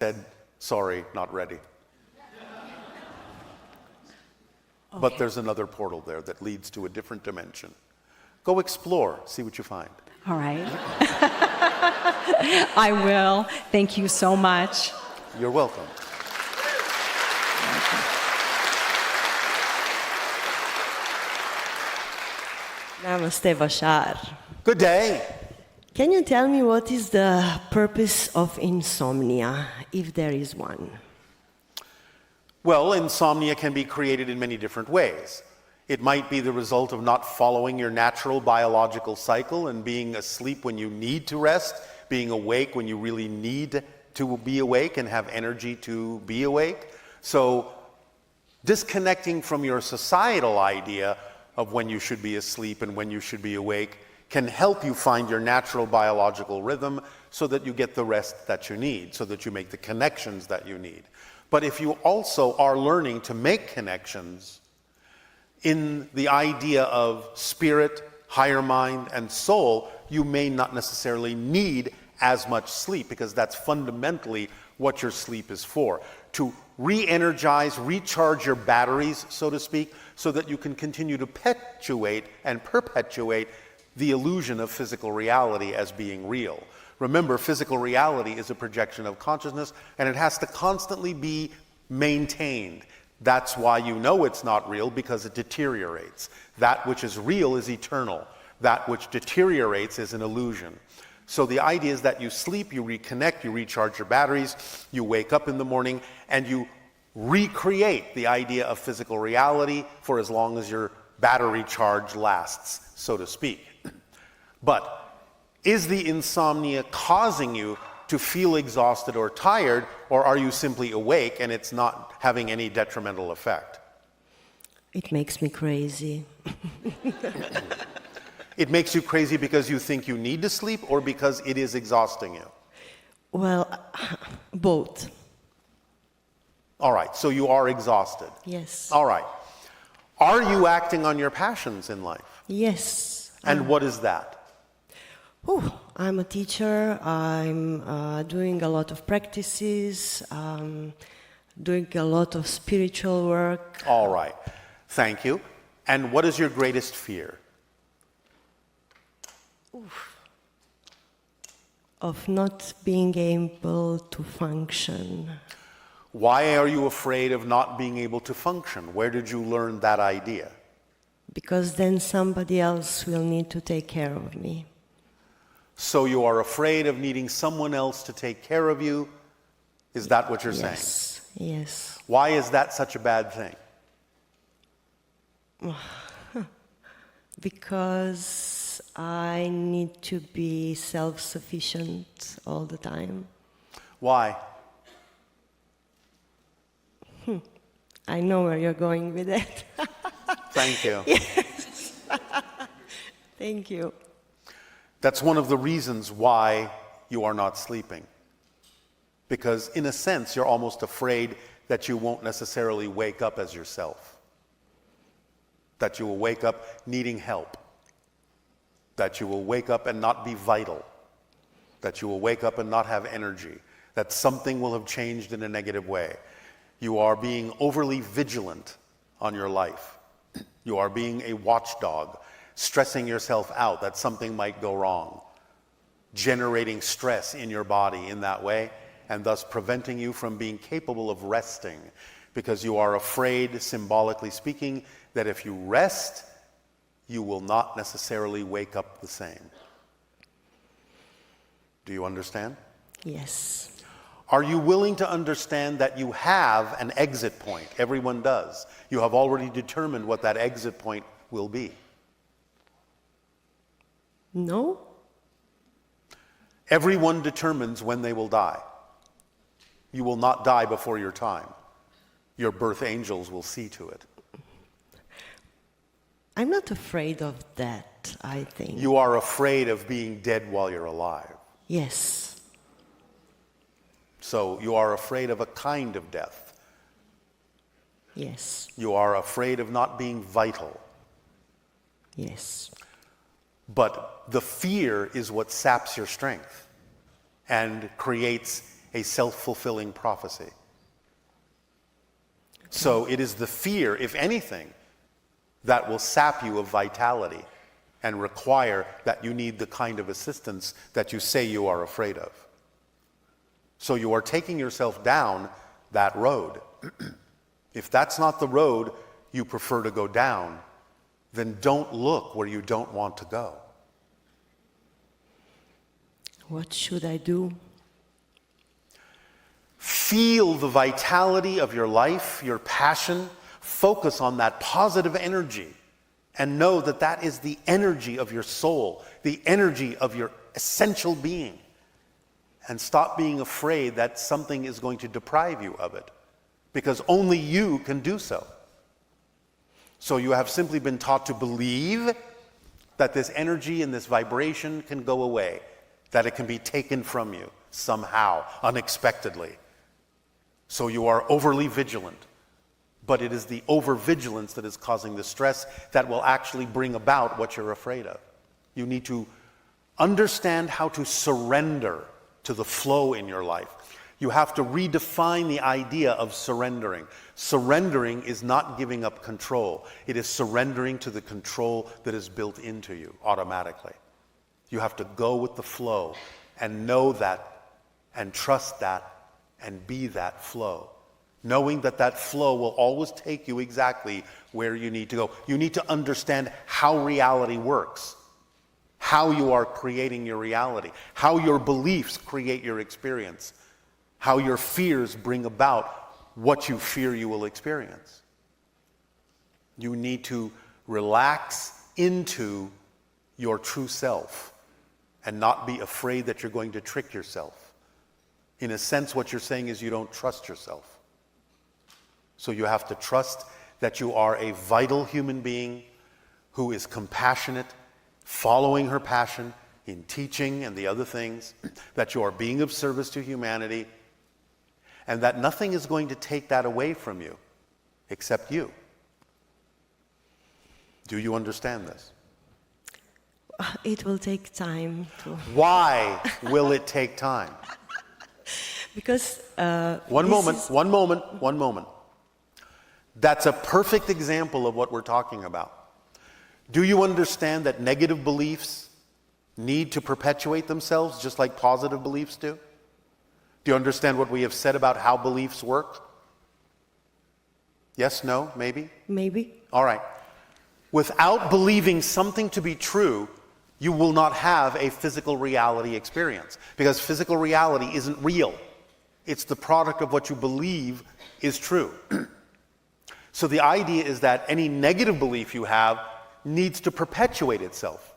said, sorry, not ready. Okay. But there's another portal there that leads to a different dimension. Go explore, see what you find. All right. I will. Thank you so much. You're welcome. Namaste, Bashar. Good day. Can you tell me what is the purpose of insomnia, if there is one? Well, insomnia can be created in many different ways. It might be the result of not following your natural biological cycle and being asleep when you need to rest, being awake when you really need to be awake and have energy to be awake. So disconnecting from your societal idea of when you should be asleep and when you should be awake can help you find your natural biological rhythm so that you get the rest that you need, so that you make the connections that you need. But if you also are learning to make connections in the idea of spirit, higher mind, and soul, you may not necessarily need as much sleep, because that's fundamentally what your sleep is for. To re-energize, recharge your batteries, so to speak, so that you can continue to perpetuate the illusion of physical reality as being real. Remember, physical reality is a projection of consciousness, and it has to constantly be maintained. That's why you know it's not real, because it deteriorates. That which is real is eternal. That which deteriorates is an illusion. So the idea is that you sleep, you reconnect, you recharge your batteries, you wake up in the morning, and you recreate the idea of physical reality for as long as your battery charge lasts, so to speak. But is the insomnia causing you to feel exhausted or tired, or are you simply awake and it's not having any detrimental effect? It makes me crazy. It makes you crazy because you think you need to sleep, or because it is exhausting you? Well, both. All right, so you are exhausted. Yes. All right. Are you acting on your passions in life? Yes. And what is that? I'm a teacher. I'm doing a lot of practices, doing a lot of spiritual work. All right. Thank you. And what is your greatest fear? Of not being able to function. Why are you afraid of not being able to function? Where did you learn that idea? Because then somebody else will need to take care of me. So you are afraid of needing someone else to take care of you? Is that what you're saying? Yes. Why is that such a bad thing? Because I need to be self-sufficient all the time. Why? I know where you're going with it. Thank you. Yes. Thank you. That's one of the reasons why you are not sleeping. Because in a sense, you're almost afraid that you won't necessarily wake up as yourself. That you will wake up needing help. That you will wake up and not be vital. That you will wake up and not have energy. That something will have changed in a negative way. You are being overly vigilant on your life. You are being a watchdog, stressing yourself out that something might go wrong, generating stress in your body in that way, and thus preventing you from being capable of resting, because you are afraid, symbolically speaking, that if you rest, you will not necessarily wake up the same. Do you understand? Yes. Are you willing to understand that you have an exit point? Everyone does. You have already determined what that exit point will be. No? Everyone determines when they will die. You will not die before your time. Your birth angels will see to it. I'm not afraid of that, I think. You are afraid of being dead while you're alive. Yes. So you are afraid of a kind of death. Yes. You are afraid of not being vital. Yes. But the fear is what saps your strength and creates a self-fulfilling prophecy. So it is the fear, if anything, that will sap you of vitality and require that you need the kind of assistance that you say you are afraid of. So you are taking yourself down that road. If that's not the road you prefer to go down, then don't look where you don't want to go. What should I do? Feel the vitality of your life, your passion. Focus on that positive energy and know that that is the energy of your soul, the energy of your essential being. And stop being afraid that something is going to deprive you of it, because only you can do so. So you have simply been taught to believe that this energy and this vibration can go away, that it can be taken from you somehow, unexpectedly. So you are overly vigilant. But it is the overvigilance that is causing the stress that will actually bring about what you're afraid of. You need to understand how to surrender to the flow in your life. You have to redefine the idea of surrendering. Surrendering is not giving up control. It is surrendering to the control that is built into you automatically. You have to go with the flow and know that and trust that and be that flow. Knowing that that flow will always take you exactly where you need to go. You need to understand how reality works, how you are creating your reality, how your beliefs create your experience, how your fears bring about what you fear you will experience. You need to relax into your true self and not be afraid that you're going to trick yourself. In a sense, what you're saying is you don't trust yourself. So you have to trust that you are a vital human being who is compassionate, following her passion in teaching and the other things, that you are being of service to humanity, and that nothing is going to take that away from you except you. Do you understand this? It will take time to... Why will it take time? Because... One moment. That's a perfect example of what we're talking about. Do you understand that negative beliefs need to perpetuate themselves just like positive beliefs do? Do you understand what we have said about how beliefs work? Yes, no, maybe? Maybe. All right. Without believing something to be true, you will not have a physical reality experience, because physical reality isn't real. It's the product of what you believe is true. So the idea is that any negative belief you have needs to perpetuate itself.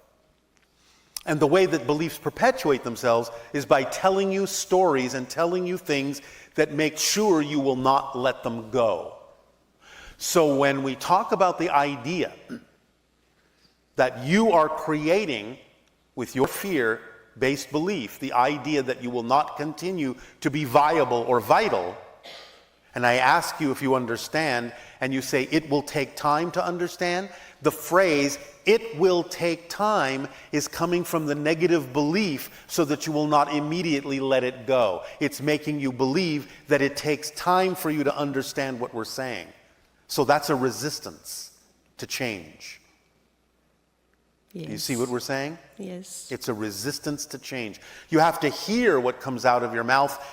And the way that beliefs perpetuate themselves is by telling you stories and telling you things that make sure you will not let them go. So when we talk about the idea that you are creating with your fear-based belief, the idea that you will not continue to be viable or vital, and I ask you if you understand, and you say, it will take time to understand, the phrase, it will take time, is coming from the negative belief so that you will not immediately let it go. It's making you believe that it takes time for you to understand what we're saying. So that's a resistance to change. Yes. You see what we're saying? Yes. It's a resistance to change. You have to hear what comes out of your mouth,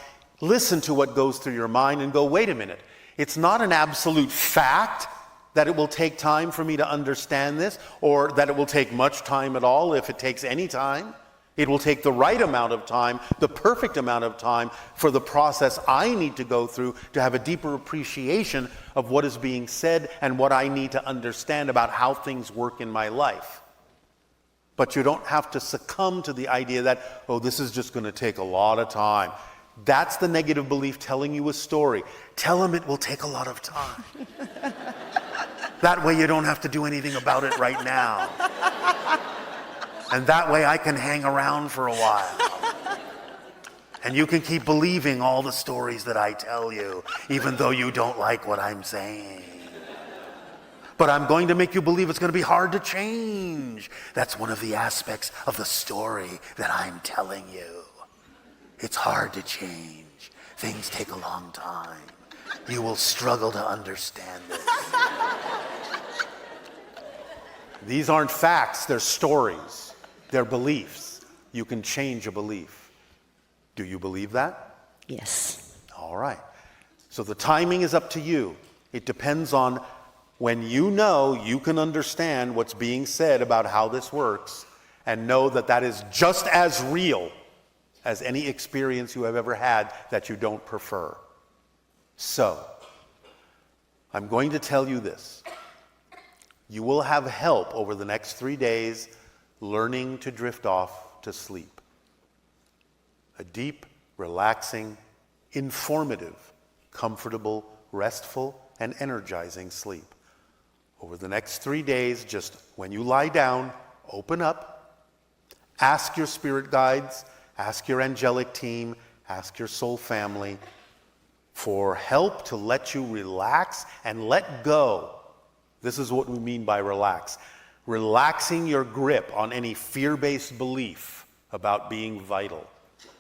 listen to what goes through your mind, and go, wait a minute. It's not an absolute fact that it will take time for me to understand this, or that it will take much time at all if it takes any time. It will take the right amount of time, the perfect amount of time for the process I need to go through to have a deeper appreciation of what is being said and what I need to understand about how things work in my life. But you don't have to succumb to the idea that, oh, this is just going to take a lot of time. That's the negative belief telling you a story. Tell them it will take a lot of time. That way you don't have to do anything about it right now. And that way I can hang around for a while. And you can keep believing all the stories that I tell you, even though you don't like what I'm saying. But I'm going to make you believe it's going to be hard to change. That's one of the aspects of the story that I'm telling you. It's hard to change. Things take a long time. You will struggle to understand this. These aren't facts, they're stories. They're beliefs. You can change a belief. Do you believe that? Yes. All right. So the timing is up to you. It depends on when you know you can understand what's being said about how this works and know that that is just as real as any experience you have ever had that you don't prefer. So, I'm going to tell you this. You will have help over the next 3 days learning to drift off to sleep. A deep, relaxing, informative, comfortable, restful, and energizing sleep. Over the next 3 days, just when you lie down, open up, ask your spirit guides, ask your angelic team, ask your soul family for help to let you relax and let go. This is what we mean by relax. Relaxing your grip on any fear-based belief about being vital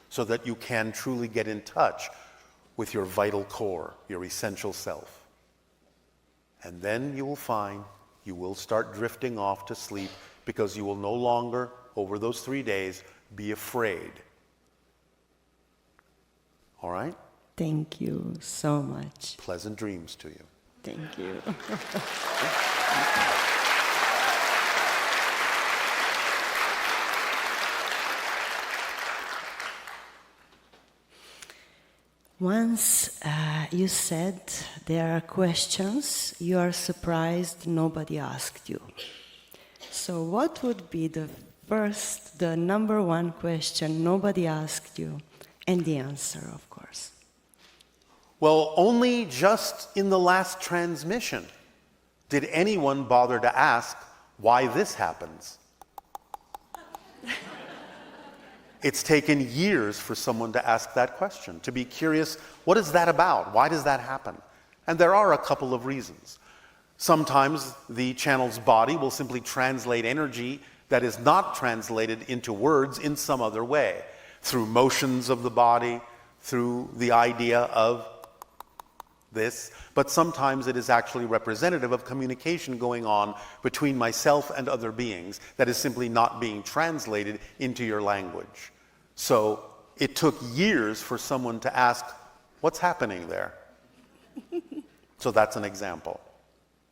so that you can truly get in touch with your vital core, your essential self. And then you will find you will start drifting off to sleep because you will no longer, over those 3 days, be afraid. All right? Thank you so much. Pleasant dreams to you. Thank you. Once you said there are questions you are surprised nobody asked you. So what would be the number one question nobody asked you, and the answer, of course? Well, only just in the last transmission did anyone bother to ask why this happens. It's taken years for someone to ask that question, to be curious, what is that about? Why does that happen? And there are a couple of reasons. Sometimes the channel's body will simply translate energy that is not translated into words in some other way, through motions of the body, through the idea of this, but sometimes it is actually representative of communication going on between myself and other beings that is simply not being translated into your language. So it took years for someone to ask, what's happening there? So that's an example.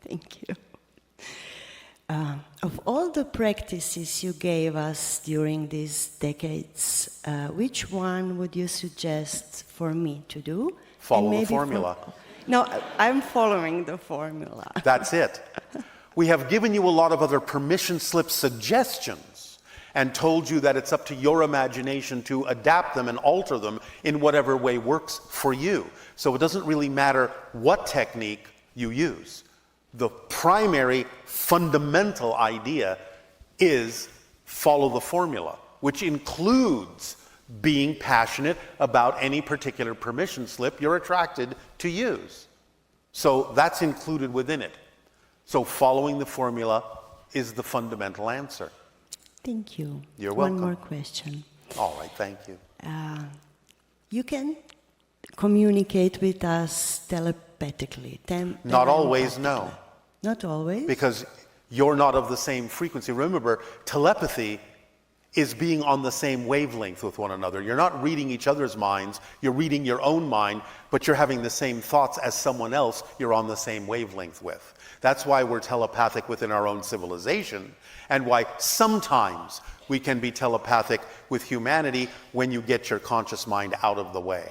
Thank you. Of all the practices you gave us during these decades, which one would you suggest for me to do? Follow the formula. No, I'm following the formula. That's it. We have given you a lot of other permission slip suggestions and told you that it's up to your imagination to adapt them and alter them in whatever way works for you. So it doesn't really matter what technique you use. The primary fundamental idea is follow the formula, which includes being passionate about any particular permission slip you're attracted to use. So that's included within it. So following the formula is the fundamental answer. Thank you. You're welcome. One more question. All right, thank you. You can communicate with us telepathically. Not always, no. Not always? Because you're not of the same frequency. Remember, telepathy is being on the same wavelength with one another. You're not reading each other's minds, you're reading your own mind, but you're having the same thoughts as someone else you're on the same wavelength with. That's why we're telepathic within our own civilization, and why sometimes we can be telepathic with humanity when you get your conscious mind out of the way,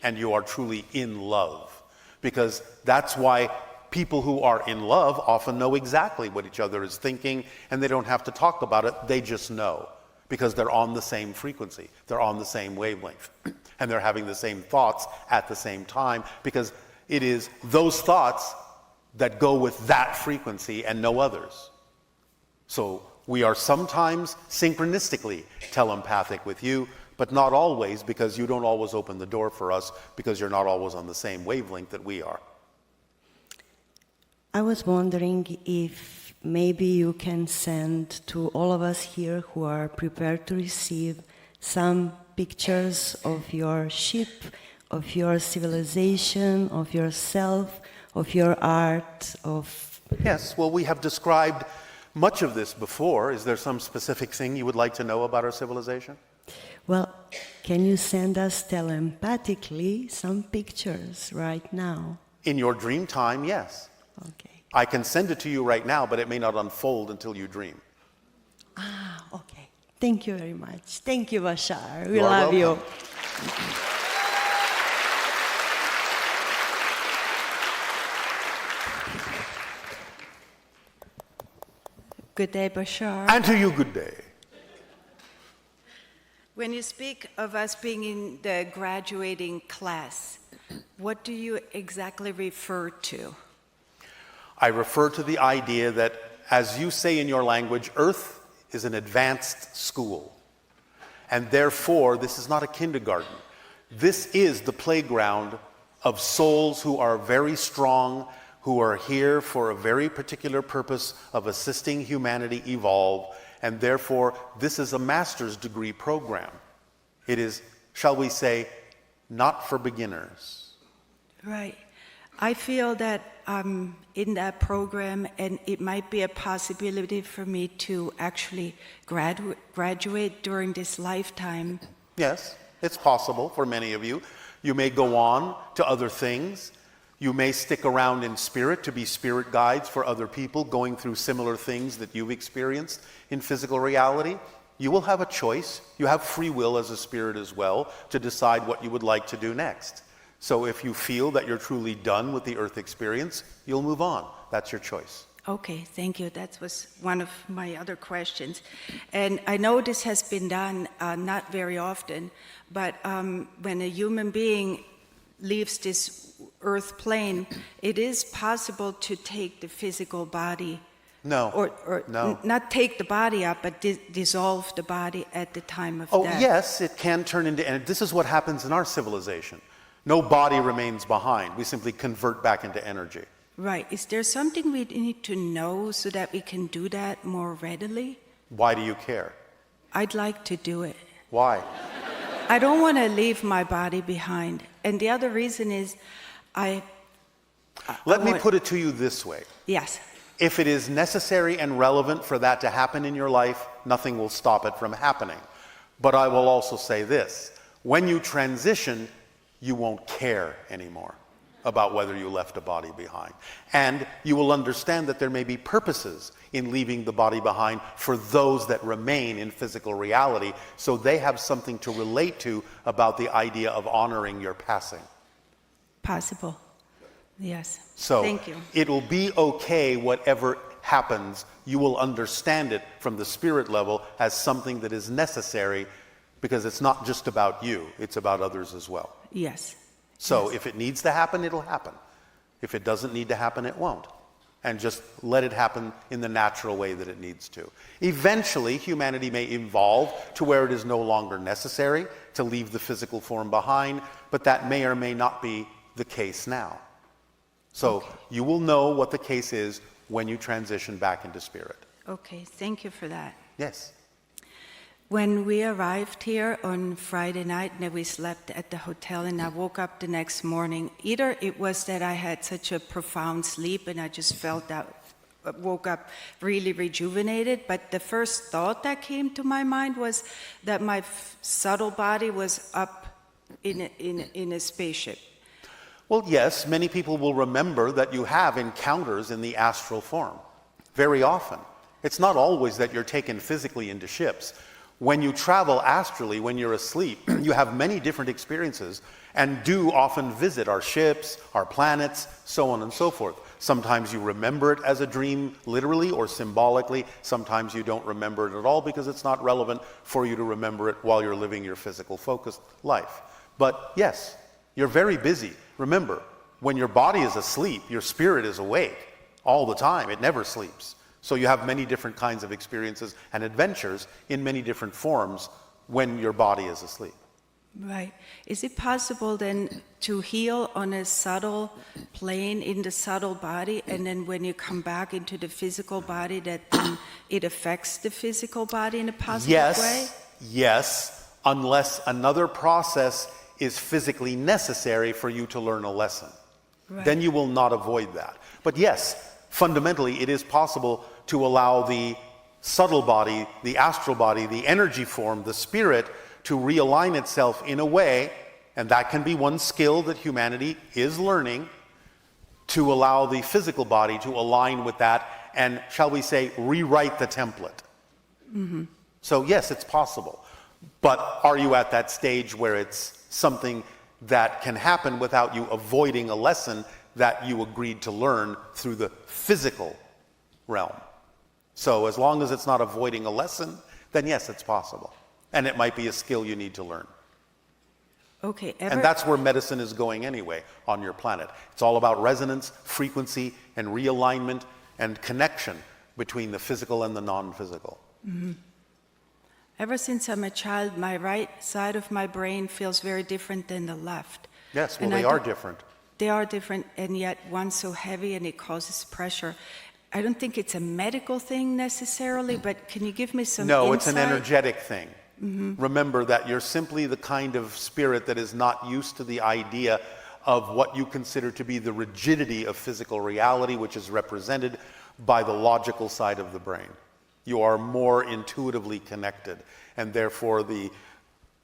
and you are truly in love. Because that's why people who are in love often know exactly what each other is thinking, and they don't have to talk about it, they just know. Because they're on the same frequency, they're on the same wavelength, and they're having the same thoughts at the same time, because it is those thoughts that go with that frequency and no others. So we are sometimes synchronistically telepathic with you, but not always, because you don't always open the door for us, because you're not always on the same wavelength that we are. I was wondering if maybe you can send to all of us here who are prepared to receive some pictures of your ship of your civilization, of yourself, of your art, of... Yes, well, we have described much of this before. Is there some specific thing you would like to know about our civilization? Well, can you send us telepathically some pictures right now? In your dream time, yes. Okay. I can send it to you right now, but it may not unfold until you dream. Ah, okay. Thank you very much. Thank you, Bashar. We You are love you. welcome. Good day, Bashar. And to you, good day. When you speak of us being in the graduating class, what do you exactly refer to? I refer to the idea that, as you say in your language, Earth is an advanced school. And therefore, this is not a kindergarten. This is the playground of souls who are very strong, who are here for a very particular purpose of assisting humanity evolve, and therefore this is a master's degree program. It is, shall we say, not for beginners. Right. I feel that I'm in that program, and it might be a possibility for me to actually graduate during this lifetime. Yes, it's possible for many of you. You may go on to other things. You may stick around in spirit to be spirit guides for other people going through similar things that you've experienced in physical reality. You will have a choice. You have free will as a spirit as well to decide what you would like to do next. So if you feel that you're truly done with the earth experience, you'll move on. That's your choice. Okay, thank you. That was one of my other questions. And I know this has been done not very often, but when a human being leaves this earth plane, it is possible to take the physical body. No. No. Not take the body up, but dissolve the body at the time of Oh, death. yes, it can turn into, and this is what happens in our civilization. No body remains behind. We simply convert back into energy. Right. Is there something we need to know so that we can do that more readily? Why do you care? I'd like to do it. Why? I don't want to leave my body behind. And the other reason is Let me put it to you this way. Yes. If it is necessary and relevant for that to happen in your life, nothing will stop it from happening. But I will also say this. When you transition, you won't care anymore about whether you left a body behind. And you will understand that there may be purposes in leaving the body behind for those that remain in physical reality, so they have something to relate to about the idea of honoring your passing. Possible. Yes. So thank you. It'll be okay whatever happens. You will understand it from the spirit level as something that is necessary, because it's not just about you, it's about others as well. Yes. So Yes. if it needs to happen, it'll happen. If it doesn't need to happen, it won't. And just let it happen in the natural way that it needs to. Eventually, humanity may evolve to where it is no longer necessary to leave the physical form behind, but that may or may not be the case now. So you will know what the case is when you transition back into spirit. Okay, thank you for that. Yes. When we arrived here on Friday night, and we slept at the hotel, and I woke up the next morning, either it was that I had such a profound sleep and I just felt that, woke up really rejuvenated, but the first thought that came to my mind was that my subtle body was up in a spaceship. Well, yes, many people will remember that you have encounters in the astral form very often. It's not always that you're taken physically into ships. When you travel astrally, when you're asleep, you have many different experiences and do often visit our ships, our planets, so on and so forth. Sometimes you remember it as a dream, literally or symbolically. Sometimes you don't remember it at all because it's not relevant for you to remember it while you're living your physical focused life. But yes, you're very busy. Remember, when your body is asleep, your spirit is awake all the time. It never sleeps. So you have many different kinds of experiences and adventures in many different forms when your body is asleep. Right. Is it possible then to heal on a subtle plane in the subtle body, and then when you come back into the physical body, that then it affects the physical body in a positive way? Yes, unless another process is physically necessary for you to learn a lesson. Right. Then you will not avoid that. But yes, fundamentally, it is possible to allow the subtle body, the astral body, the energy form, the spirit, to realign itself in a way, and that can be one skill that humanity is learning, to allow the physical body to align with that and, shall we say, rewrite the template. Mm-hmm. So yes, it's possible. But are you at that stage where it's something that can happen without you avoiding a lesson that you agreed to learn through the physical realm? So as long as it's not avoiding a lesson, then yes, it's possible. And it might be a skill you need to learn. Okay. And that's where medicine is going anyway on your planet. It's all about resonance, frequency, and realignment and connection between the physical and the non-physical. Mm-hmm. Ever since I'm a child, my right side of my brain feels very different than the left. Yes, well, And they are different. They are different, and yet one's so heavy and it causes pressure. I don't think it's a medical thing necessarily, but can you give me some No, insight? it's an energetic thing. Mm-hmm. Remember that you're simply the kind of spirit that is not used to the idea of what you consider to be the rigidity of physical reality, which is represented by the logical side of the brain. You are more intuitively connected, and therefore the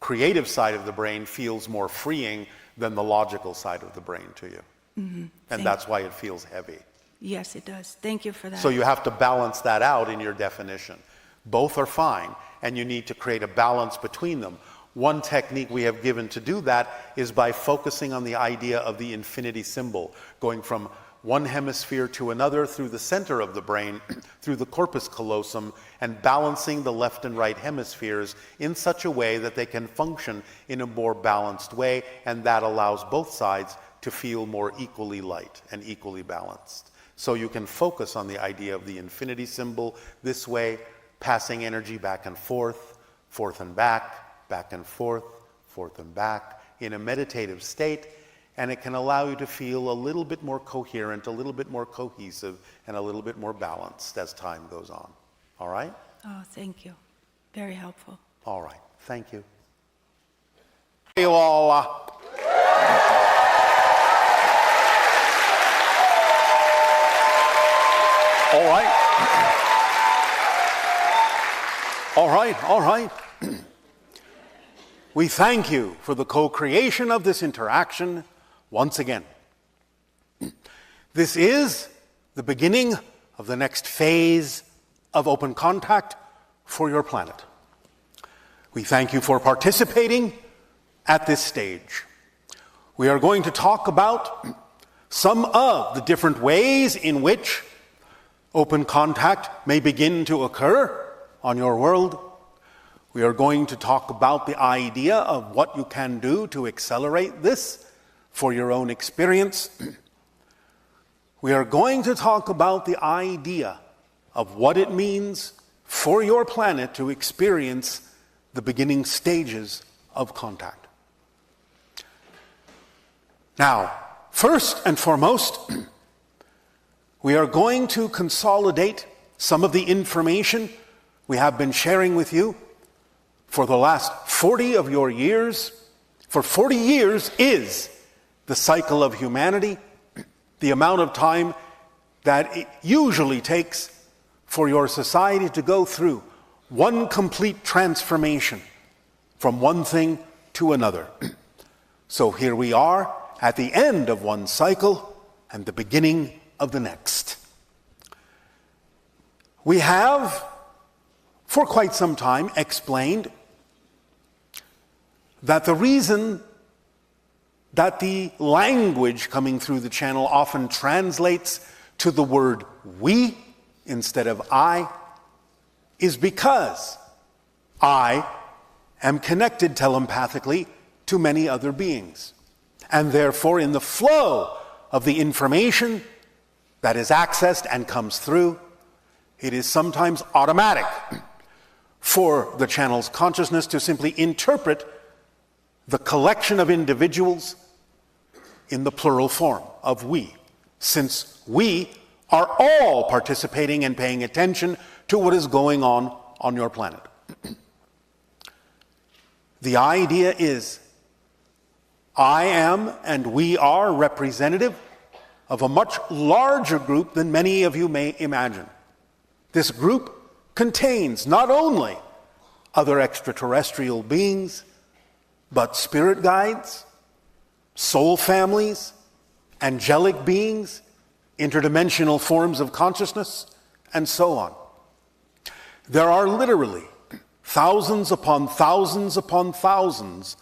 creative side of the brain feels more freeing than the logical side of the brain to you. Mm-hmm. And that's why it feels heavy. Yes, it does. Thank you for that. So you have to balance that out in your definition. Both are fine, and you need to create a balance between them. One technique we have given to do that is by focusing on the idea of the infinity symbol, going from one hemisphere to another through the center of the brain, through the corpus callosum, and balancing the left and right hemispheres in such a way that they can function in a more balanced way, and that allows both sides to feel more equally light and equally balanced. So you can focus on the idea of the infinity symbol this way, passing energy back and forth and back and forth and back, in a meditative state, and it can allow you to feel a little bit more coherent, a little bit more cohesive, and a little bit more balanced as time goes on. All right? Oh, thank you. Very helpful. All right. Thank you. You all. All right. All right. We thank you for the co-creation of this interaction once again. This is the beginning of the next phase of open contact for your planet. We thank you for participating at this stage. We are going to talk about some of the different ways in which open contact may begin to occur on your world. We are going to talk about the idea of what you can do to accelerate this for your own experience. We are going to talk about the idea of what it means for your planet to experience the beginning stages of contact. Now, first and foremost, we are going to consolidate some of the information we have been sharing with you for the last 40 of your years. For 40 years is the cycle of humanity, the amount of time that it usually takes for your society to go through one complete transformation from one thing to another. So here we are at the end of one cycle and the beginning of the next. We have, for quite some time, explained that the reason that the language coming through the channel often translates to the word we instead of I is because I am connected telepathically to many other beings. And therefore, in the flow of the information that is accessed and comes through, it is sometimes automatic for the channel's consciousness to simply interpret the collection of individuals in the plural form of we, since we are all participating and paying attention to what is going on your planet. The idea is I am and we are representative of a much larger group than many of you may imagine. This group contains not only other extraterrestrial beings, but spirit guides, soul families, angelic beings, interdimensional forms of consciousness, and so on. There are literally thousands upon thousands upon thousands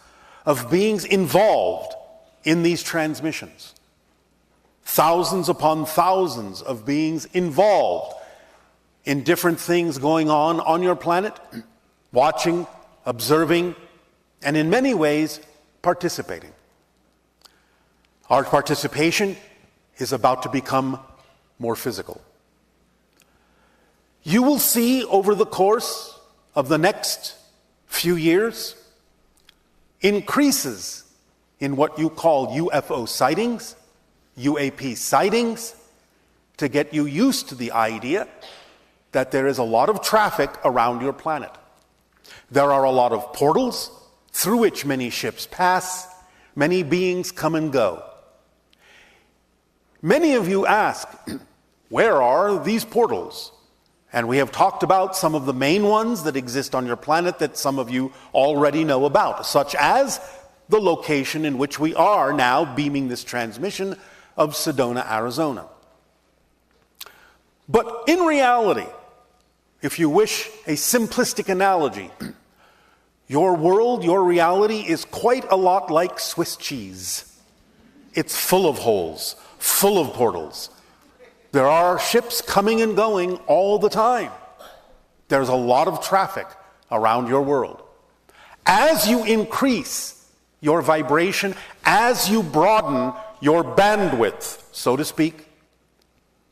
of beings involved in these transmissions. Thousands upon thousands of beings involved in different things going on your planet, watching, observing, and in many ways, participating. Our participation is about to become more physical. You will see over the course of the next few years increases in what you call UFO sightings, UAP sightings, to get you used to the idea that there is a lot of traffic around your planet. There are a lot of portals through which many ships pass, many beings come and go. Many of you ask, where are these portals? And we have talked about some of the main ones that exist on your planet that some of you already know about, such as the location in which we are now beaming this transmission of Sedona, Arizona. But in reality, if you wish a simplistic analogy, your world, your reality is quite a lot like Swiss cheese. It's full of holes, full of portals. There are ships coming and going all the time. There's a lot of traffic around your world. As you increase your vibration, as you broaden your bandwidth, so to speak,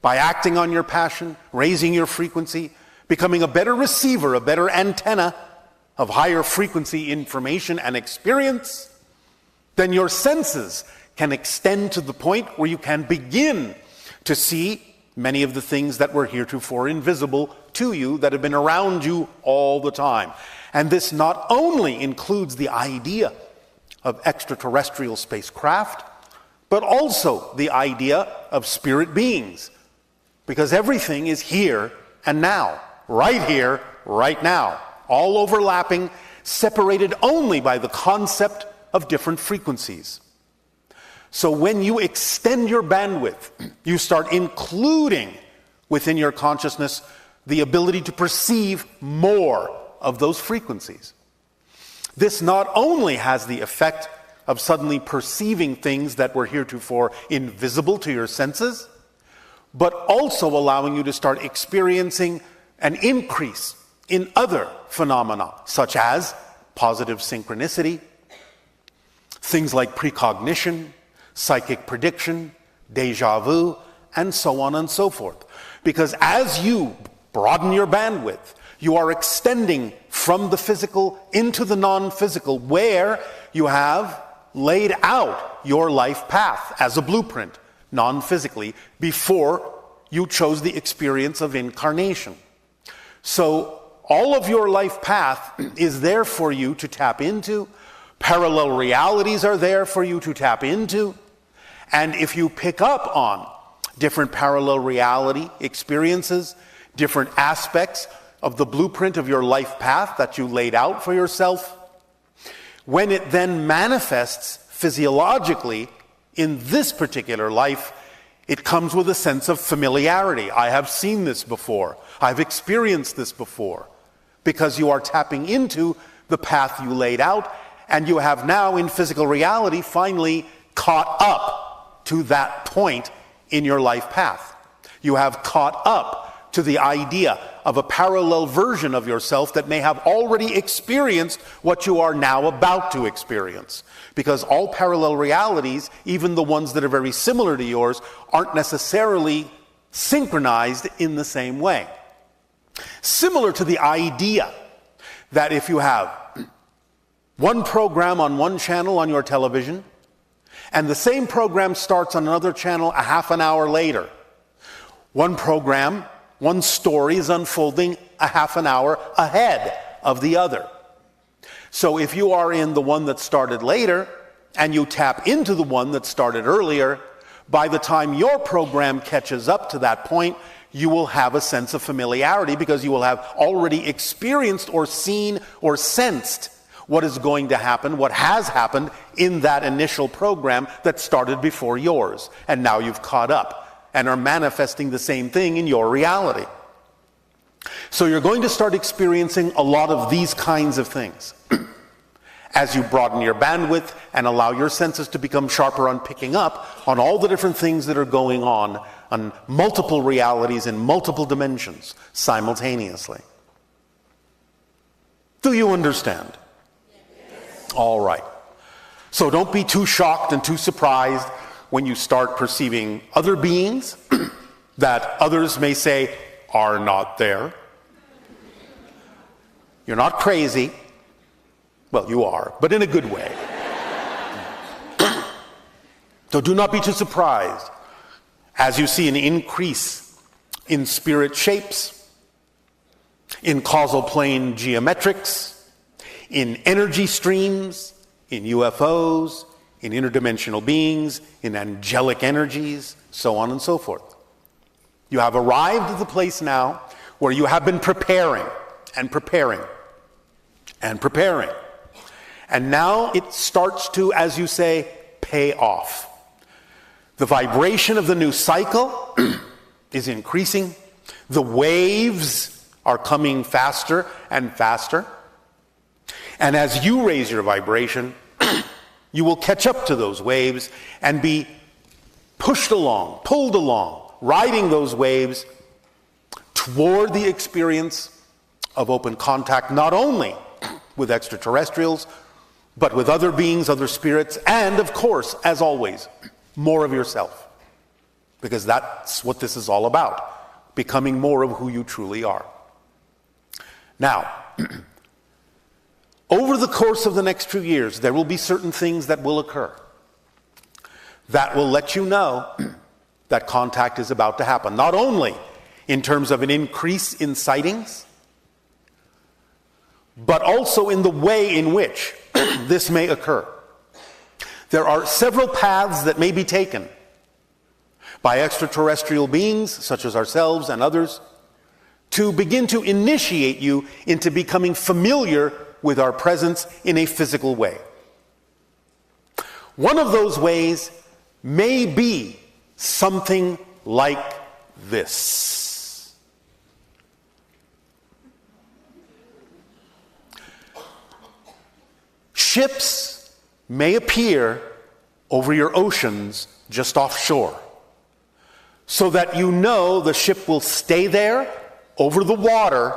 by acting on your passion, raising your frequency, becoming a better receiver, a better antenna of higher frequency information and experience, then your senses can extend to the point where you can begin to see many of the things that were heretofore invisible to you, that have been around you all the time. And this not only includes the idea of extraterrestrial spacecraft, but also the idea of spirit beings. Because everything is here and now, right here, right now, all overlapping, separated only by the concept of different frequencies. So when you extend your bandwidth, you start including within your consciousness the ability to perceive more of those frequencies. This not only has the effect of suddenly perceiving things that were heretofore invisible to your senses, but also allowing you to start experiencing an increase in other phenomena, such as positive synchronicity, things like precognition, psychic prediction, deja vu, and so on and so forth. Because as you broaden your bandwidth, you are extending from the physical into the non-physical, where you have laid out your life path as a blueprint, non-physically, before you chose the experience of incarnation. So all of your life path is there for you to tap into. Parallel realities are there for you to tap into. And if you pick up on different parallel reality experiences, different aspects of the blueprint of your life path that you laid out for yourself, when it then manifests physiologically in this particular life, it comes with a sense of familiarity. I have seen this before. I've experienced this before. Because you are tapping into the path you laid out, and you have now in physical reality finally caught up to that point in your life path. You have caught up to the idea of a parallel version of yourself that may have already experienced what you are now about to experience. Because all parallel realities, even the ones that are very similar to yours, aren't necessarily synchronized in the same way. Similar to the idea that if you have one program on one channel on your television, and the same program starts on another channel a half an hour later, one program, one story is unfolding a half an hour ahead of the other. So if you are in the one that started later, and you tap into the one that started earlier, by the time your program catches up to that point, you will have a sense of familiarity because you will have already experienced or seen or sensed what is going to happen, what has happened in that initial program that started before yours. And now you've caught up and are manifesting the same thing in your reality. So you're going to start experiencing a lot of these kinds of things as you broaden your bandwidth and allow your senses to become sharper on picking up on all the different things that are going on multiple realities in multiple dimensions simultaneously. Do you understand? Yes. All right. So don't be too shocked and too surprised when you start perceiving other beings that others may say are not there. You're not crazy. Well, you are, but in a good way. So do not be too surprised as you see an increase in spirit shapes, in causal plane geometrics, in energy streams, in UFOs, in interdimensional beings, in angelic energies, so on and so forth. You have arrived at the place now where you have been preparing and preparing and preparing. And now it starts to, as you say, pay off. The vibration of the new cycle is increasing. The waves are coming faster and faster. And as you raise your vibration, you will catch up to those waves and be pushed along, pulled along, riding those waves toward the experience of open contact, not only with extraterrestrials, but with other beings, other spirits, and of course, as always, more of yourself. Because that's what this is all about, becoming more of who you truly are. Now, over the course of the next few years, there will be certain things that will occur that will let you know that contact is about to happen. Not only in terms of an increase in sightings, but also in the way in which this may occur. There are several paths that may be taken by extraterrestrial beings, such as ourselves and others, to begin to initiate you into becoming familiar with our presence in a physical way. One of those ways may be something like this. Ships may appear over your oceans just offshore, so that you know the ship will stay there over the water.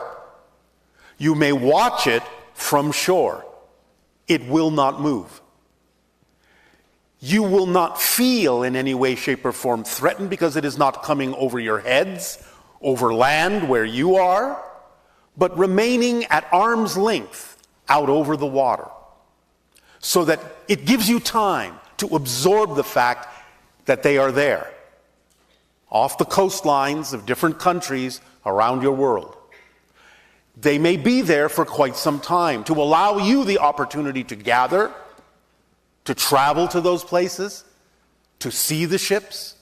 You may watch it from shore. It will not move. You will not feel in any way, shape, or form threatened because it is not coming over your heads, over land where you are, but remaining at arm's length out over the water, so that it gives you time to absorb the fact that they are there, off the coastlines of different countries around your world. They may be there for quite some time to allow you the opportunity to gather, to travel to those places, to see the ships.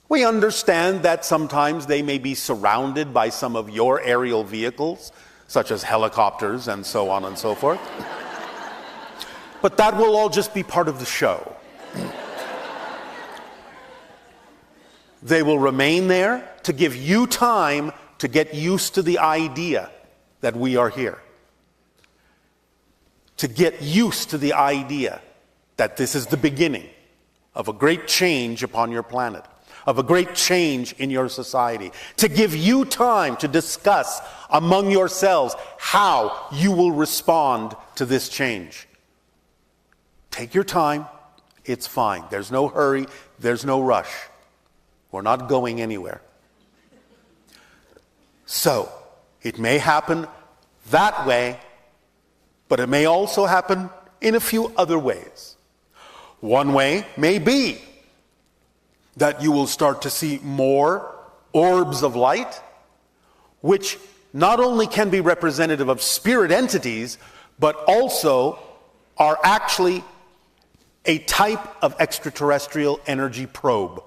We understand that sometimes they may be surrounded by some of your aerial vehicles, such as helicopters and so on and so forth. But that will all just be part of the show. They will remain there to give you time to get used to the idea that we are here. To get used to the idea that this is the beginning of a great change upon your planet, of a great change in your society. To give you time to discuss among yourselves how you will respond to this change. Take your time. It's fine. There's no hurry. There's no rush. We're not going anywhere. So, it may happen that way, but it may also happen in a few other ways. One way may be that you will start to see more orbs of light, which not only can be representative of spirit entities, but also are actually a type of extraterrestrial energy probe.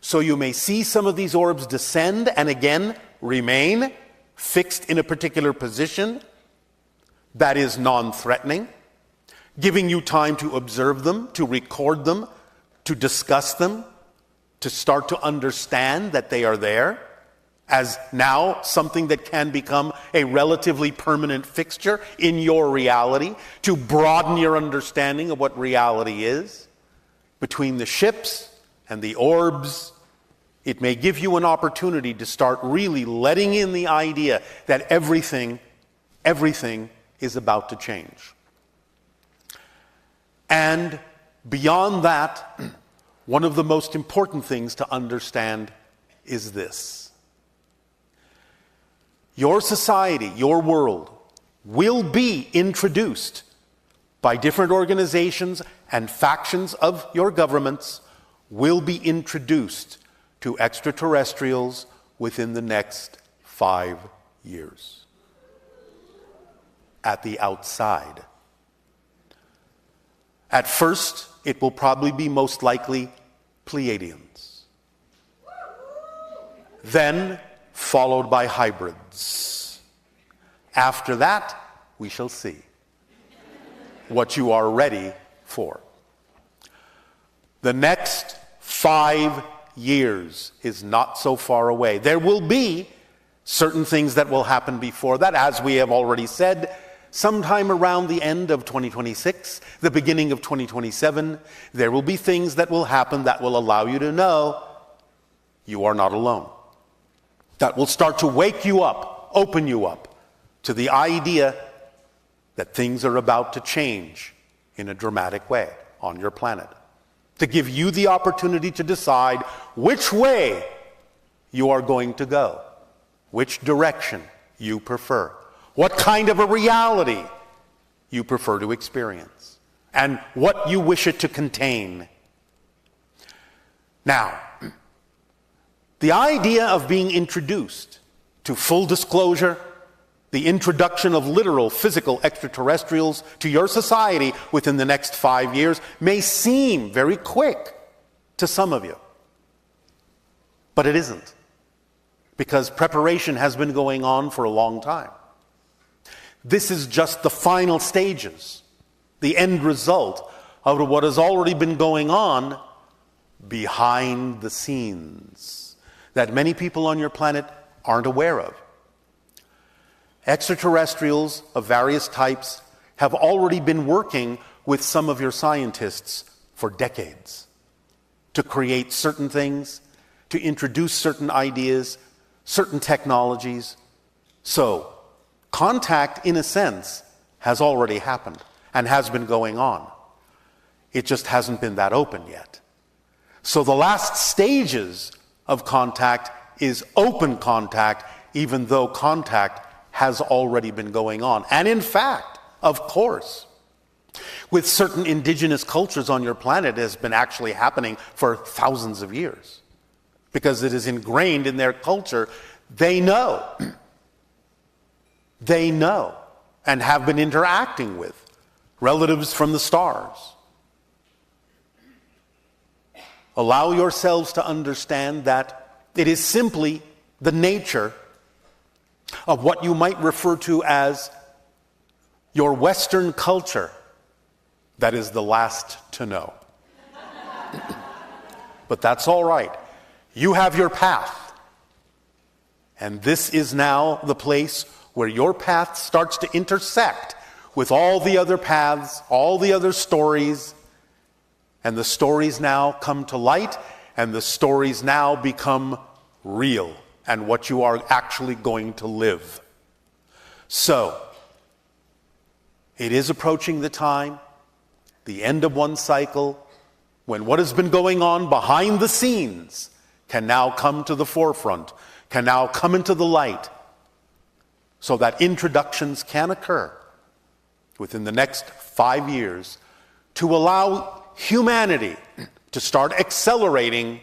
So you may see some of these orbs descend and again remain fixed in a particular position that is non-threatening, giving you time to observe them, to record them, to discuss them, to start to understand that they are there as now something that can become a relatively permanent fixture in your reality, to broaden your understanding of what reality is. Between the ships and the orbs, it may give you an opportunity to start really letting in the idea that everything is about to change. And beyond that, one of the most important things to understand is this. Your society, your world, will be introduced by different organizations and factions of your governments, will be introduced to extraterrestrials within the next 5 years. At the outside. At first, it will probably be most likely Pleiadians. Then, followed by hybrids. After that, we shall see what you are ready for. The next 5 years is not so far away. There will be certain things that will happen before that, as we have already said. Sometime around the end of 2026, the beginning of 2027, there will be things that will happen that will allow you to know you are not alone. That will start to wake you up, open you up to the idea that things are about to change in a dramatic way on your planet. To give you the opportunity to decide which way you are going to go, which direction you prefer, what kind of a reality you prefer to experience, and what you wish it to contain. Now, the idea of being introduced to full disclosure, the introduction of literal physical extraterrestrials to your society within the next 5 years may seem very quick to some of you. But it isn't, because preparation has been going on for a long time. This is just the final stages, the end result of what has already been going on behind the scenes that many people on your planet aren't aware of. Extraterrestrials of various types have already been working with some of your scientists for decades to create certain things, to introduce certain ideas, certain technologies. So, contact, in a sense, has already happened and has been going on. It just hasn't been that open yet. So the last stages of contact is open contact, even though contact has already been going on. And in fact, of course, with certain indigenous cultures on your planet, it has been actually happening for thousands of years. Because it is ingrained in their culture. They know. They know and have been interacting with relatives from the stars. Allow yourselves to understand that it is simply the nature of what you might refer to as your Western culture that is the last to know. But that's all right. You have your path. And this is now the place where your path starts to intersect with all the other paths, all the other stories. And the stories now come to light, and the stories now become real and what you are actually going to live. So, it is approaching the time, the end of one cycle, when what has been going on behind the scenes can now come to the forefront, can now come into the light, so that introductions can occur within the next 5 years to allow humanity to start accelerating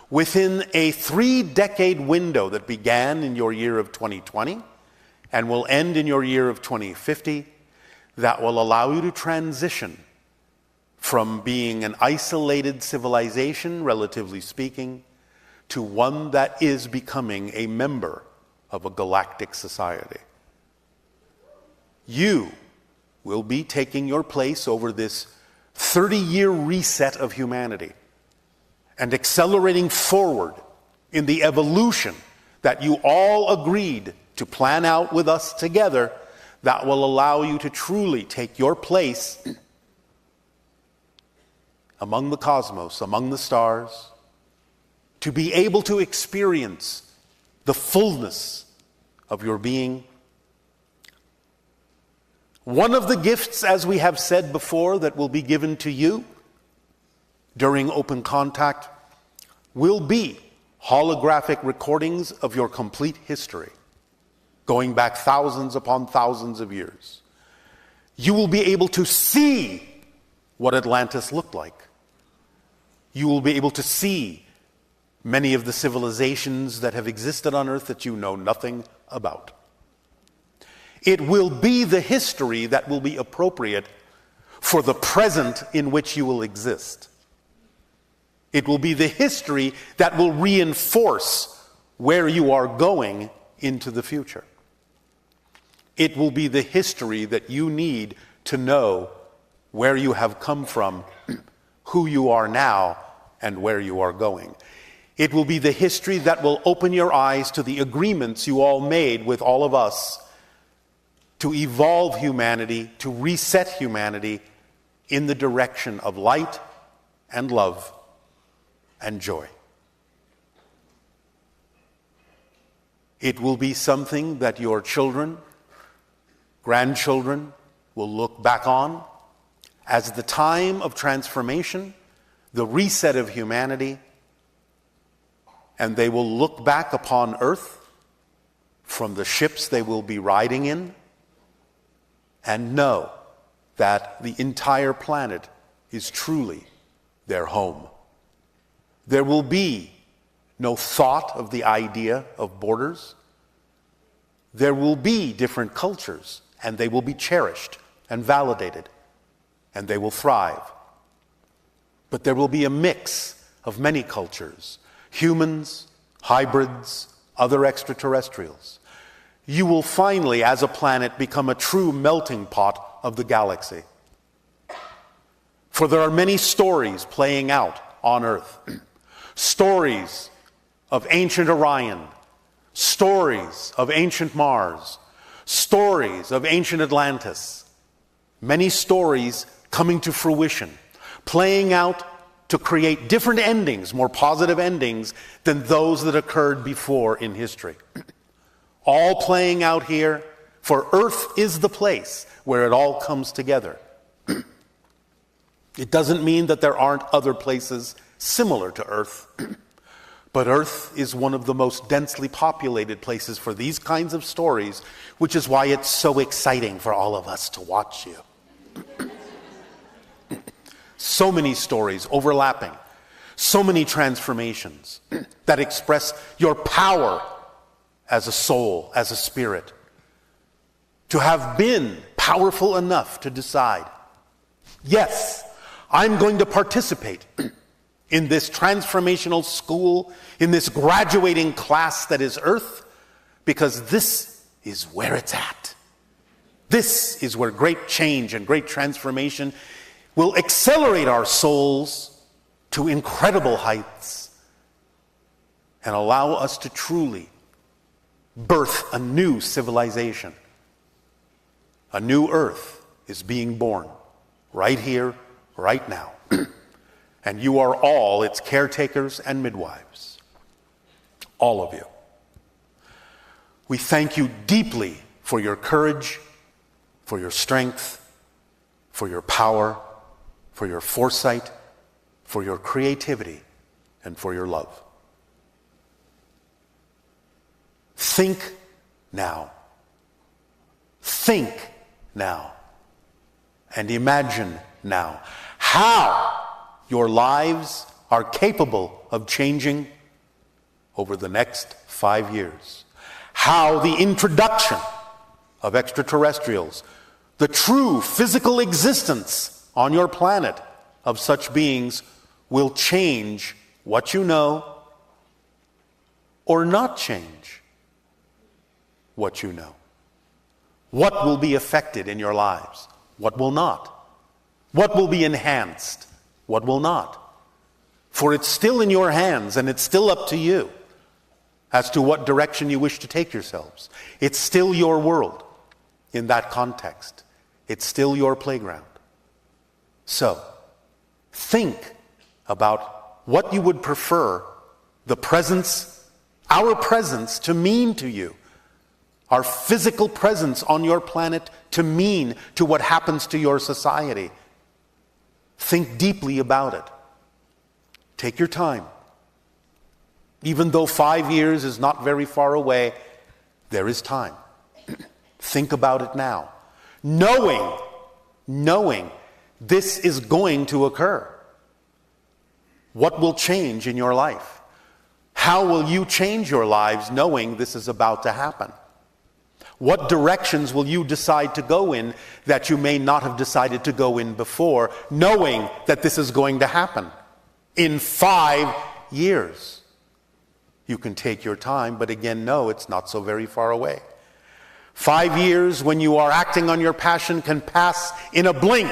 within a 3-decade window that began in your year of 2020 and will end in your year of 2050, that will allow you to transition from being an isolated civilization, relatively speaking, to one that is becoming a member of a galactic society. You will be taking your place over this 30-year reset of humanity and accelerating forward in the evolution that you all agreed to plan out with us together, that will allow you to truly take your place among the cosmos, among the stars, to be able to experience the fullness of your being. One of the gifts, as we have said before, that will be given to you during open contact will be holographic recordings of your complete history, going back thousands upon thousands of years. You will be able to see what Atlantis looked like. You will be able to see many of the civilizations that have existed on Earth that you know nothing about. It will be the history that will be appropriate for the present in which you will exist. It will be the history that will reinforce where you are going into the future. It will be the history that you need to know where you have come from, who you are now, and where you are going. It will be the history that will open your eyes to the agreements you all made with all of us to evolve humanity, to reset humanity in the direction of light and love and joy. It will be something that your children, grandchildren will look back on as the time of transformation, the reset of humanity, and they will look back upon Earth from the ships they will be riding in and know that the entire planet is truly their home. There will be no thought of the idea of borders. There will be different cultures, and they will be cherished and validated, and they will thrive. But there will be a mix of many cultures, humans, hybrids, other extraterrestrials. You will finally, as a planet, become a true melting pot of the galaxy. For there are many stories playing out on Earth. Stories of ancient Orion, stories of ancient Mars, stories of ancient Atlantis. Many stories coming to fruition, playing out to create different endings, more positive endings than those that occurred before in history. All playing out here, for Earth is the place where it all comes together. It doesn't mean that there aren't other places similar to Earth, but Earth is one of the most densely populated places for these kinds of stories, which is why it's so exciting for all of us to watch you. So many stories overlapping, so many transformations that express your power as a soul, as a spirit, to have been powerful enough to decide, yes, I'm going to participate in this transformational school, in this graduating class that is Earth, because this is where it's at. This is where great change and great transformation will accelerate our souls to incredible heights and allow us to truly birth a new civilization. A new Earth is being born right here, right now. And you are all its caretakers and midwives. All of you. We thank you deeply for your courage, for your strength, for your power, for your foresight, for your creativity, and for your love. Think now. Think now. And imagine now how your lives are capable of changing over the next 5 years. How the introduction of extraterrestrials, the true physical existence on your planet, of such beings will change what you know or not change what you know. What will be affected in your lives? What will not? What will be enhanced? What will not? For it's still in your hands and it's still up to you as to what direction you wish to take yourselves. It's still your world in that context. It's still your playground. So, think about what you would prefer the presence, our presence, to mean to you. Our physical presence on your planet to mean to what happens to your society. Think deeply about it. Take your time. Even though 5 years is not very far away, there is time. Think about it now. Knowing this is going to occur. What will change in your life? How will you change your lives knowing this is about to happen? What directions will you decide to go in that you may not have decided to go in before, knowing that this is going to happen in 5 years? You can take your time, but again, no, it's not so very far away. 5 years when you are acting on your passion can pass in a blink,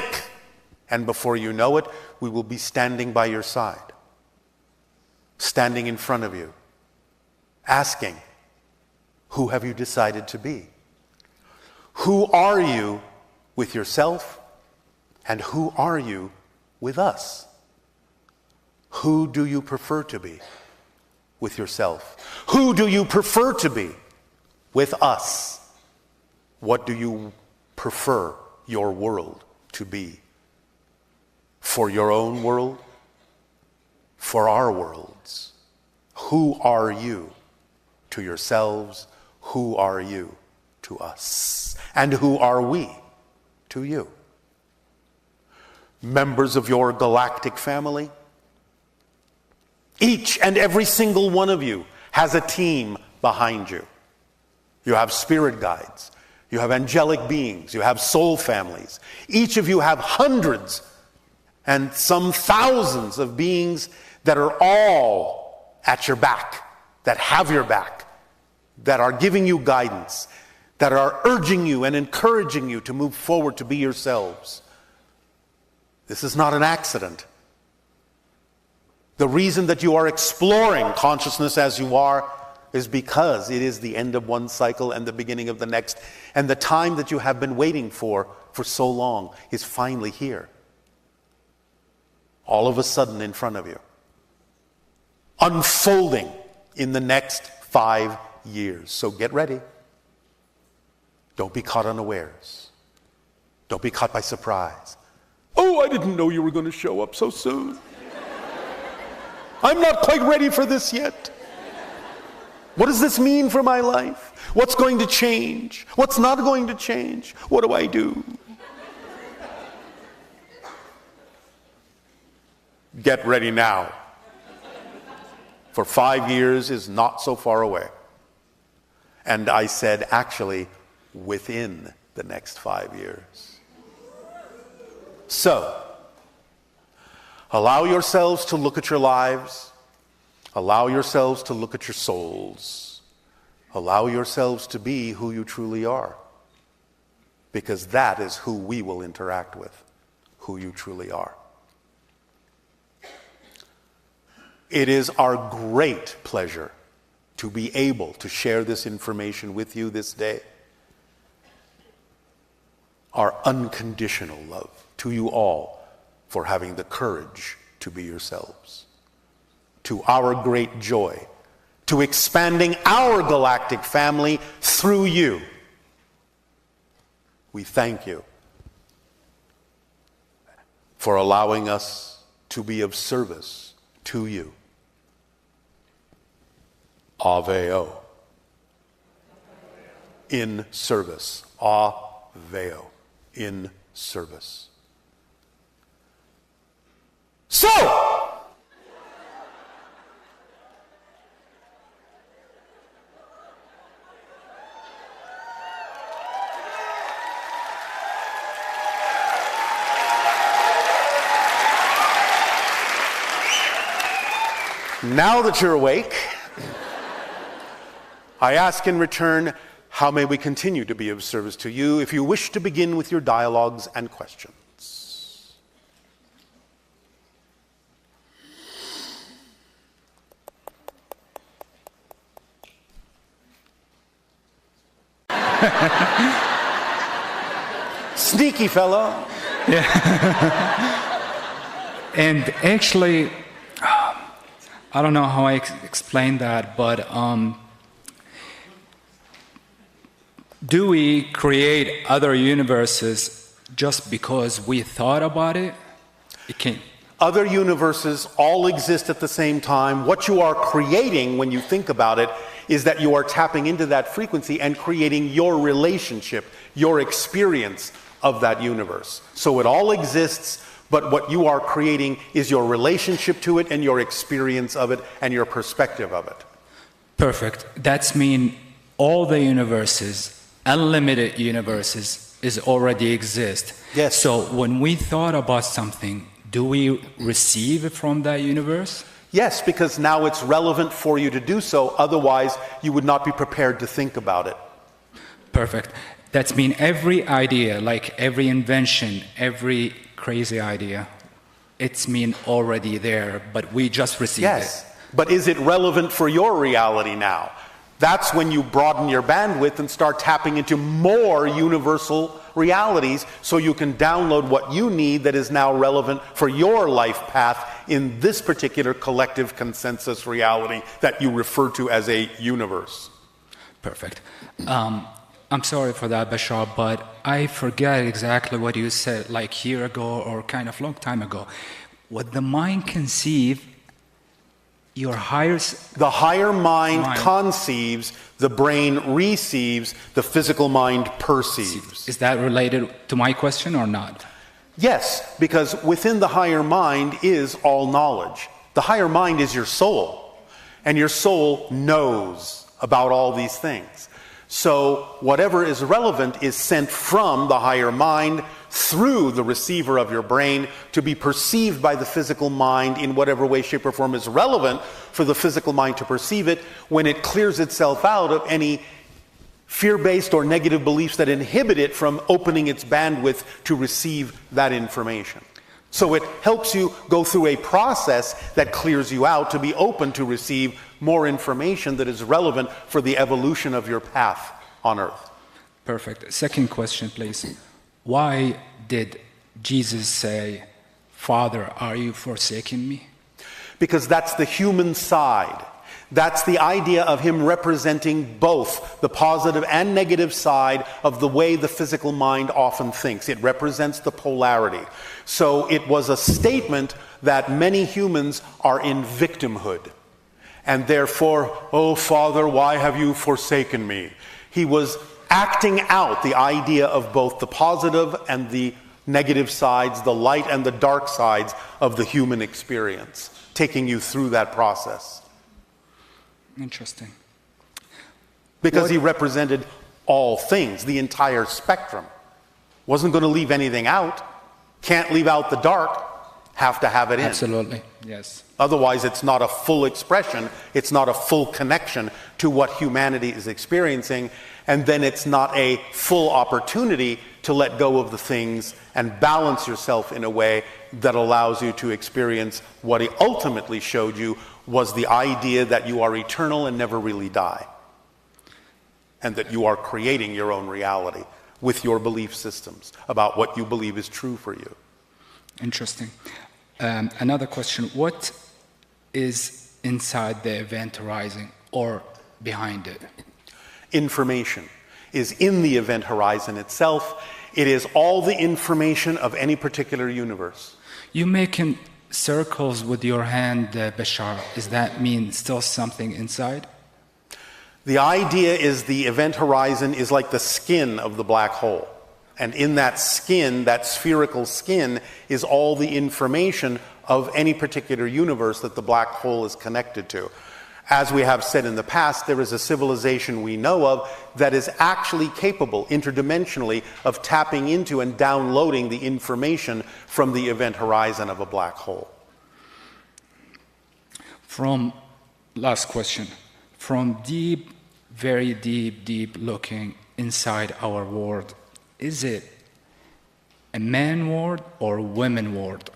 and before you know it, we will be standing by your side, standing in front of you, asking, who have you decided to be? Who are you with yourself, and who are you with us? Who do you prefer to be with yourself? Who do you prefer to be with us? What do you prefer your world to be? For your own world? For our worlds? Who are you to yourselves? Who are you to us? And who are we to you? Members of your galactic family? Each and every single one of you has a team behind you. You have spirit guides. You have angelic beings. You have soul families. Each of you have hundreds and some thousands of beings that are all at your back, that have your back, that are giving you guidance, that are urging you and encouraging you to move forward to be yourselves. This is not an accident. The reason that you are exploring consciousness as you are is because it is the end of one cycle and the beginning of the next, and the time that you have been waiting for so long is finally here. All of a sudden in front of you. Unfolding in the next 5 years. So get ready. Don't be caught unawares. Don't be caught by surprise. Oh, I didn't know you were going to show up so soon. I'm not quite ready for this yet. What does this mean for my life? What's going to change? What's not going to change? What do I do? Get ready now. For 5 years is not so far away. And I said, actually, within the next 5 years. So, allow yourselves to look at your lives. Allow yourselves to look at your souls. Allow yourselves to be who you truly are. Because that is who we will interact with, who you truly are. It is our great pleasure to be able to share this information with you this day. Our unconditional love to you all for having the courage to be yourselves. To our great joy, to expanding our galactic family through you. We thank you for allowing us to be of service to you. Aveo. In service. Aveo. In service. So, Now that you're awake, I ask in return, how may we continue to be of service to you if you wish to begin with your dialogues and questions? Sneaky fellow. And actually, I don't know how I explain that, but do we create other universes just because we thought about it? It can't. Other universes all exist at the same time. What you are creating when you think about it is that you are tapping into that frequency and creating your relationship, your experience of that universe. So it all exists, but what you are creating is your relationship to it and your experience of it and your perspective of it. Perfect. That's mean all the universes, unlimited universes, is already exist. Yes. So when we thought about something, do we receive it from that universe? Yes, because now it's relevant for you to do so. Otherwise, you would not be prepared to think about it. Perfect. That's mean every idea, like every invention, every crazy idea, it's mean already there, but we just received it. Yes, but is it relevant for your reality now? That's when you broaden your bandwidth and start tapping into more universal realities so you can download what you need that is now relevant for your life path in this particular collective consensus reality that you refer to as a universe. Perfect. I'm sorry for that, Bashar, but I forget exactly what you said like a year ago or kind of long time ago. What the mind conceive, your the higher mind conceives, the brain receives, the physical mind perceives. Is that related to my question or not? Yes, because within the higher mind is all knowledge. The higher mind is your soul, and your soul knows about all these things. So whatever is relevant is sent from the higher mind through the receiver of your brain to be perceived by the physical mind in whatever way, shape, or form is relevant for the physical mind to perceive it when it clears itself out of any fear-based or negative beliefs that inhibit it from opening its bandwidth to receive that information. So it helps you go through a process that clears you out to be open to receive more information that is relevant for the evolution of your path on Earth. Perfect. Second question, please. Why did Jesus say, "Father, are you forsaking me?" Because that's the human side. That's the idea of him representing both the positive and negative side of the way the physical mind often thinks. It represents the polarity. So it was a statement that many humans are in victimhood. And therefore, "Oh, Father, why have you forsaken me?" He was acting out the idea of both the positive and the negative sides, the light and the dark sides of the human experience, taking you through that process. Interesting. Because he represented all things, the entire spectrum. Wasn't going to leave anything out. Can't leave out the dark. Have to have it in. Absolutely, yes. Otherwise, it's not a full expression. It's not a full connection to what humanity is experiencing. And then it's not a full opportunity to let go of the things and balance yourself in a way that allows you to experience what he ultimately showed you was the idea that you are eternal and never really die. And that you are creating your own reality with your belief systems about what you believe is true for you. Interesting. Another question. What is inside the event horizon or behind it? Information is in the event horizon itself. It is all the information of any particular universe. You making circles with your hand, Bashar. Does that mean still something inside? The idea is the event horizon is like the skin of the black hole. And in that skin, that spherical skin, is all the information of any particular universe that the black hole is connected to. As we have said in the past, there is a civilization we know of that is actually capable, interdimensionally, of tapping into and downloading the information from the event horizon of a black hole. From, last question, from deep, very deep, deep looking inside our world, is it a man world or women world,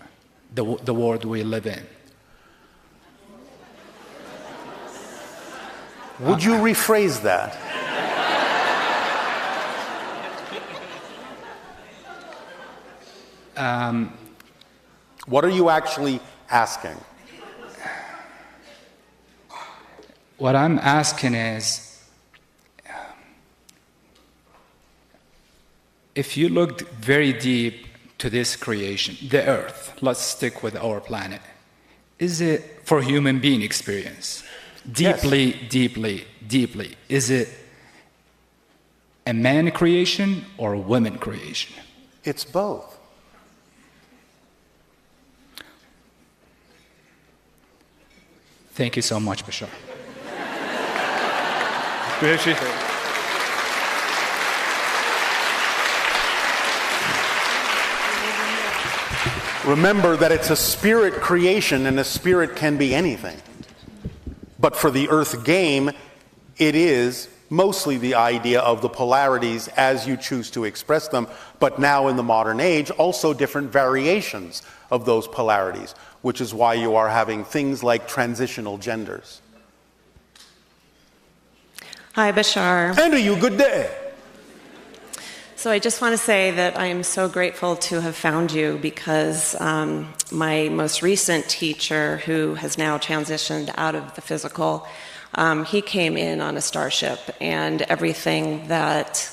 the world we live in? Would you rephrase that? What are you actually asking? What I'm asking is, if you looked very deep to this creation, the Earth, let's stick with our planet, is it for human being experience? Deeply, Yes. deeply, deeply. Is it a man creation or a woman creation? It's both. Thank you so much, Bashar. Remember that it's a spirit creation, and a spirit can be anything. But for the Earth game, it is mostly the idea of the polarities as you choose to express them, but now in the modern age, also different variations of those polarities, which is why you are having things like transitional genders. Hi, Bashar. And to you, good day. So I just want to say that I am so grateful to have found you because my most recent teacher, who has now transitioned out of the physical, he came in on a starship, and everything that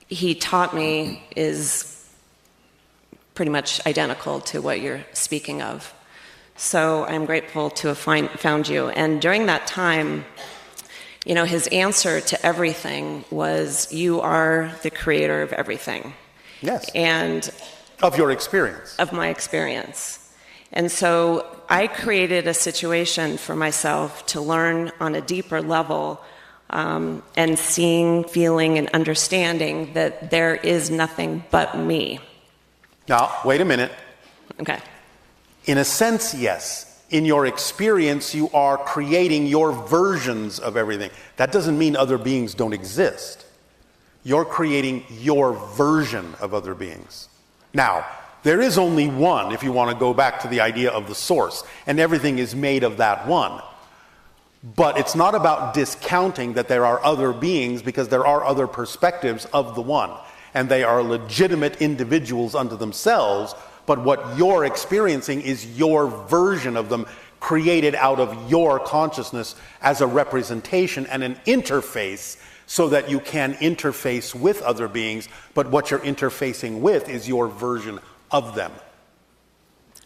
he taught me is pretty much identical to what you're speaking of. So I'm grateful to have found you. And during that time, you know, his answer to everything was, you are the creator of everything. Yes. And Of your experience. of my experience. And so I created a situation for myself to learn on a deeper level, and seeing, feeling, and understanding that there is nothing but me. Now, wait a minute. Okay. In a sense, yes. In your experience, you are creating your versions of everything. That doesn't mean other beings don't exist. You're creating your version of other beings. Now, there is only one, if you want to go back to the idea of the source, and everything is made of that one. But it's not about discounting that there are other beings, because there are other perspectives of the one, and they are legitimate individuals unto themselves. But what you're experiencing is your version of them, created out of your consciousness as a representation and an interface, so that you can interface with other beings, but what you're interfacing with is your version of them.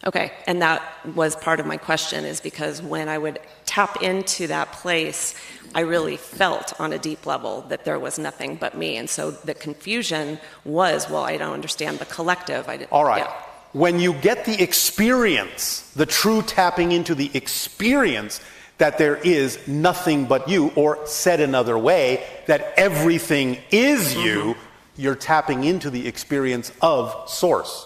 Okay, and that was part of my question, is because when I would tap into that place, I really felt on a deep level that there was nothing but me. And so the confusion was, well, I don't understand the collective. All right. Yeah. When you get the experience, the true tapping into the experience that there is nothing but you, or said another way, that everything is you, you're tapping into the experience of source,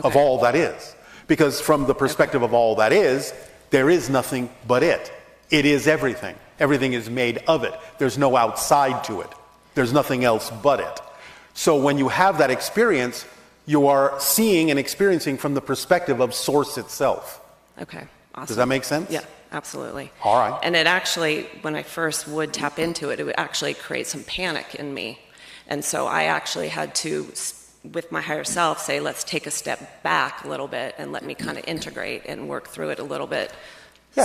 of all that is. Because from the perspective of all that is, there is nothing but it. It is everything. Everything is made of it. There's no outside to it. There's nothing else but it. So when you have that experience, you are seeing and experiencing from the perspective of source itself. Okay, awesome. Does that make sense? Yeah, absolutely. All right. And it actually, when I first would tap into it, it would actually create some panic in me. And so I actually had to, with my higher self, say, let's take a step back a little bit and let me kind of integrate and work through it a little bit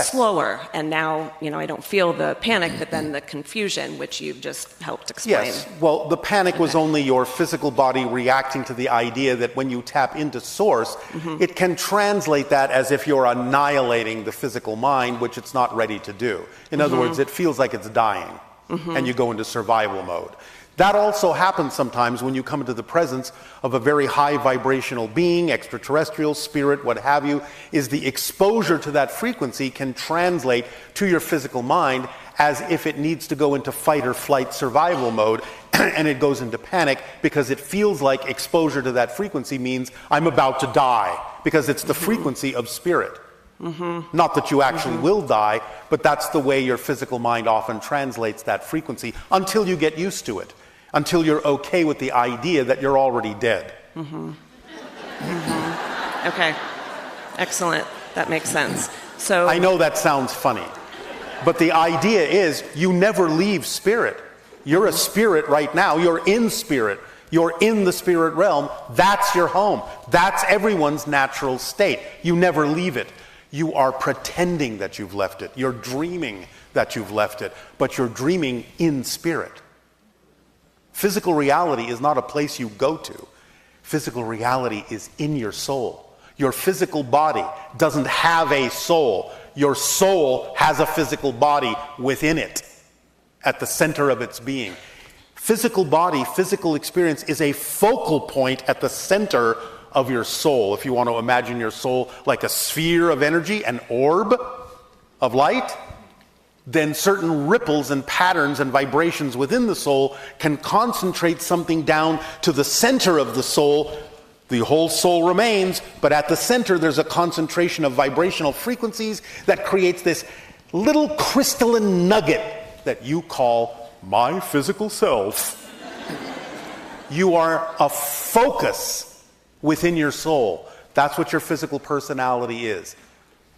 slower. And now, you know, I don't feel the panic, but then the confusion, which you've just helped explain. Yes. Well, the panic was only your physical body reacting to the idea that when you tap into source, it can translate that as if you're annihilating the physical mind, which it's not ready to do. In other words, it feels like it's dying, and you go into survival mode. That also happens sometimes when you come into the presence of a very high vibrational being, extraterrestrial, spirit, what have you, is the exposure to that frequency can translate to your physical mind as if it needs to go into fight or flight survival mode, and it goes into panic because it feels like exposure to that frequency means I'm about to die, because it's the frequency of spirit. Not that you actually will die, but that's the way your physical mind often translates that frequency until you get used to it, until you're okay with the idea that you're already dead. Okay, excellent. That makes sense. So I know that sounds funny, but the idea is you never leave spirit. You're a spirit right now. You're in spirit. You're in the spirit realm. That's your home. That's everyone's natural state. You never leave it. You are pretending that you've left it. You're dreaming that you've left it, but you're dreaming in spirit. Physical reality is not a place you go to. Physical reality is in your soul. Your physical body doesn't have a soul. Your soul has a physical body within it, at the center of its being. Physical body, physical experience is a focal point at the center of your soul. If you want to imagine your soul like a sphere of energy, an orb of light, then certain ripples and patterns and vibrations within the soul can concentrate something down to the center of the soul. The whole soul remains, but at the center there's a concentration of vibrational frequencies that creates this little crystalline nugget that you call my physical self. You are a focus within your soul. That's what your physical personality is.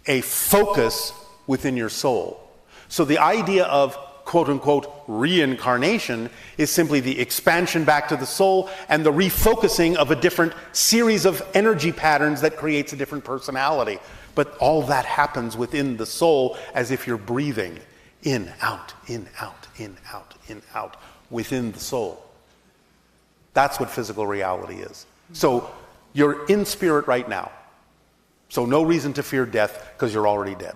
A focus within your soul. So the idea of quote-unquote reincarnation is simply the expansion back to the soul and the refocusing of a different series of energy patterns that creates a different personality. But all that happens within the soul as if you're breathing in, out, in, out, in, out, in, out, within the soul. That's what physical reality is. So you're in spirit right now. So no reason to fear death because you're already dead.